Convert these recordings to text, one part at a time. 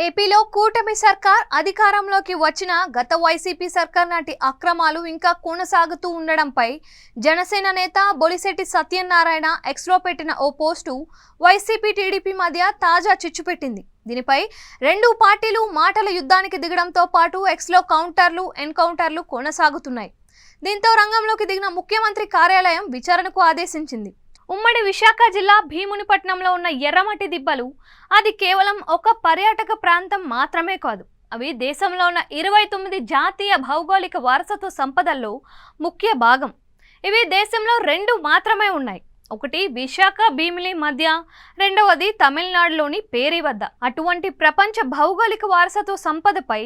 ఏపీలో కూటమి సర్కార్ అధికారంలోకి వచ్చిన గత వైసీపీ సర్కార్ నాటి అక్రమాలు ఇంకా కొనసాగుతూ ఉండడంపై జనసేన నేత బొలిశెట్టి సత్యనారాయణ ఎక్స్లో పెట్టిన ఓ పోస్టు వైసీపీ టీడీపీ మధ్య తాజా చిచ్చు పెట్టింది. దీనిపై రెండు పార్టీలు మాటల యుద్ధానికి దిగడంతో పాటు ఎక్స్లో కౌంటర్లు ఎన్కౌంటర్లు కొనసాగుతున్నాయి. దీంతో రంగంలోకి దిగిన ముఖ్యమంత్రి కార్యాలయం విచారణకు ఆదేశించింది. ఉమ్మడి విశాఖ జిల్లా భీమునిపట్నంలో ఉన్న ఎర్రమట్టి దిబ్బలు అది కేవలం ఒక పర్యాటక ప్రాంతం మాత్రమే కాదు. అవి దేశంలో ఉన్న 29 జాతీయ భౌగోళిక వారసత్వ సంపదల్లో ముఖ్య భాగం. ఇవి దేశంలో రెండు మాత్రమే ఉన్నాయి. ఒకటి విశాఖ భీమిలి మధ్య, రెండవది తమిళనాడులోని పేరి వద్ద. అటువంటి ప్రపంచ భౌగోళిక వారసత్వ సంపదపై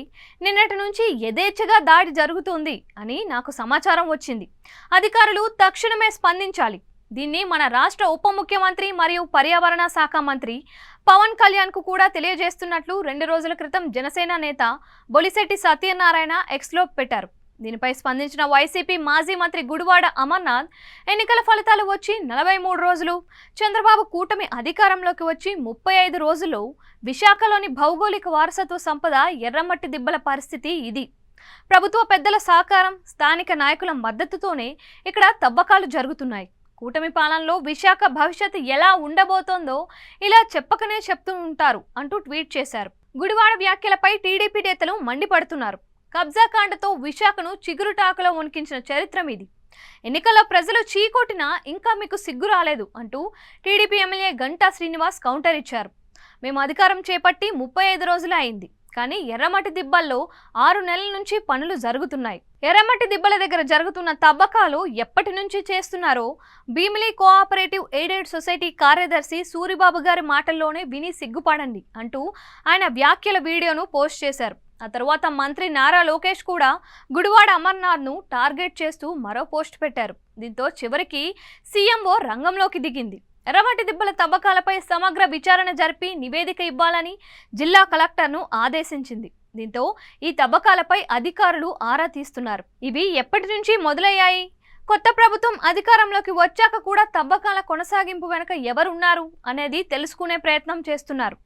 నిన్నటి నుంచి యథేచ్ఛగా దాడి జరుగుతుంది అని నాకు సమాచారం వచ్చింది. అధికారులు తక్షణమే స్పందించాలి. దీన్ని మన రాష్ట్ర ఉప ముఖ్యమంత్రి మరియు పర్యావరణ శాఖ మంత్రి పవన్ కళ్యాణ్ కు కూడా తెలియజేస్తున్నట్లు 2 రోజుల క్రితం జనసేన నేత బొలిశెట్టి సత్యనారాయణ ఎక్స్లో పెట్టారు. దీనిపై స్పందించిన వైసీపీ మాజీ మంత్రి గుడివాడ అమర్నాథ్, ఎన్నికల ఫలితాలు వచ్చి 43 రోజులు, చంద్రబాబు కూటమి అధికారంలోకి వచ్చి 35 రోజుల్లో విశాఖలోని భౌగోళిక వారసత్వ సంపద ఎర్రమట్టి దిబ్బల పరిస్థితి ఇది. ప్రభుత్వ పెద్దల సహకారం, స్థానిక నాయకుల మద్దతుతోనే ఇక్కడ తవ్వకాలు జరుగుతున్నాయి. కూటమి పాలనలో విశాఖ భవిష్యత్తు ఎలా ఉండబోతోందో ఇలా చెప్పకనే చెప్తూ ఉంటారు అంటూ ట్వీట్ చేశారు. గుడివాడ వ్యాఖ్యలపై టీడీపీ నేతలు మండిపడుతున్నారు. కబ్జా కాండతో విశాఖను చిగురుటాకులో వణికించిన చరిత్ర ఇది. ఎన్నికల్లో ప్రజలు చీకొట్టినా ఇంకా మీకు సిగ్గు రాలేదు అంటూ TDP MLA Ganta Srinivas counter ఇచ్చారు. మేము అధికారం చేపట్టి 35 రోజులే అయింది, కానీ ఎర్రమట్టి దిబ్బల్లో 6 నెలల నుంచి పనులు జరుగుతున్నాయి. ఎర్రమట్టి దిబ్బల దగ్గర జరుగుతున్న తవ్వకాలు ఎప్పటి నుంచి చేస్తున్నారో భీమిలి కోఆపరేటివ్ ఎయిడెడ్ సొసైటీ కార్యదర్శి సూరిబాబు గారి మాటల్లోనే విని సిగ్గుపడండి అంటూ ఆయన వ్యాఖ్యల వీడియోను పోస్ట్ చేశారు. ఆ తర్వాత మంత్రి నారా లోకేష్ కూడా గుడివాడ అమర్నాథ్ను టార్గెట్ చేస్తూ మరో పోస్ట్ పెట్టారు. దీంతో చివరికి సీఎంఓ రంగంలోకి దిగింది. ఎర్రమట్టి దిబ్బల తవ్వకాలపై సమగ్ర విచారణ జరిపి నివేదిక ఇవ్వాలని జిల్లా కలెక్టర్ను ఆదేశించింది. దీంతో ఈ తవ్వకాలపై అధికారులు ఆరా తీస్తున్నారు. ఇవి ఎప్పటి నుంచి మొదలయ్యాయి? కొత్త ప్రభుత్వం అధికారంలోకి వచ్చాక కూడా తవ్వకాల కొనసాగింపు వెనుక ఎవరున్నారు అనేది తెలుసుకునే ప్రయత్నం చేస్తున్నారు.